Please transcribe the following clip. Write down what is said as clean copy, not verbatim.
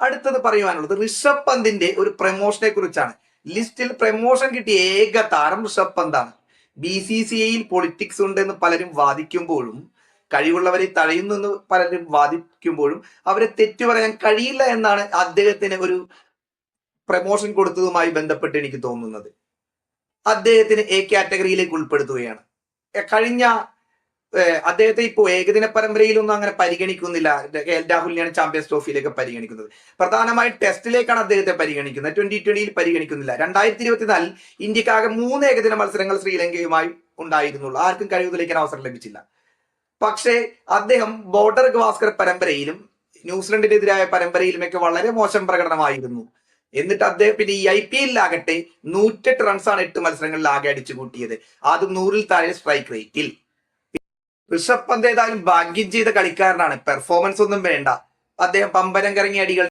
അടുത്തത് പറയുവാനുള്ളത് ഋഷഭ് പന്തിന്റെ ഒരു പ്രമോഷനെ കുറിച്ചാണ്. ലിസ്റ്റിൽ പ്രമോഷൻ കിട്ടിയ ഏക താരം ഋഷഭ് പന്താണ്. BCCIയിൽ പൊളിറ്റിക്സ് ഉണ്ടെന്ന് പലരും വാദിക്കുമ്പോഴും കഴിവുള്ളവരെ തഴയുന്നു എന്ന് പലരും വാദിക്കുമ്പോഴും അവരെ തെറ്റു പറയാൻ കഴിയില്ല എന്നാണ് അദ്ദേഹത്തിന് ഒരു പ്രമോഷൻ കൊടുത്തതുമായി ബന്ധപ്പെട്ട് എനിക്ക് തോന്നുന്നത്. അദ്ദേഹത്തിന് A കാറ്റഗറിയിലേക്ക് ഉൾപ്പെടുത്തുകയാണ്. കഴിഞ്ഞ അദ്ദേഹത്തെ ഇപ്പോൾ ഏകദിന പരമ്പരയിലൊന്നും അങ്ങനെ പരിഗണിക്കുന്നില്ല. രാഹുലിനെയാണ് ചാമ്പ്യൻസ് ട്രോഫിയിലേക്ക് പരിഗണിക്കുന്നത്. പ്രധാനമായും ടെസ്റ്റിലേക്കാണ് അദ്ദേഹത്തെ പരിഗണിക്കുന്നത്. 2020 പരിഗണിക്കുന്നില്ല. 2024 ഇന്ത്യക്കാകെ 3 ഏകദിന മത്സരങ്ങൾ ശ്രീലങ്കയുമായി ഉണ്ടായിരുന്നുള്ളൂ. ആർക്കും കഴിവ് തെളിയിക്കാൻ അവസരം ലഭിച്ചില്ല. പക്ഷേ അദ്ദേഹം ബോർഡർ ഗവാസ്കർ പരമ്പരയിലും ന്യൂസിലൻഡിനെതിരായ പരമ്പരയിലുമൊക്കെ വളരെ മോശം പ്രകടനമായിരുന്നു. എന്നിട്ട് അദ്ദേഹം പിന്നെ ഈ IPL-ലാകട്ടെ 108 റൺസാണ് 8 മത്സരങ്ങളിൽ ആകെ അടിച്ചു കൂട്ടിയത്. അതും 100-ൽ താഴെ സ്ട്രൈക്ക് റേറ്റിൽ. ഋഷഭ് പന്ത് ഏതായാലും ഭാഗ്യം ചെയ്ത കളിക്കാരനാണ്. പെർഫോമൻസ് ഒന്നും വേണ്ട. അദ്ദേഹം പമ്പരം കറങ്ങിയ അടികൾ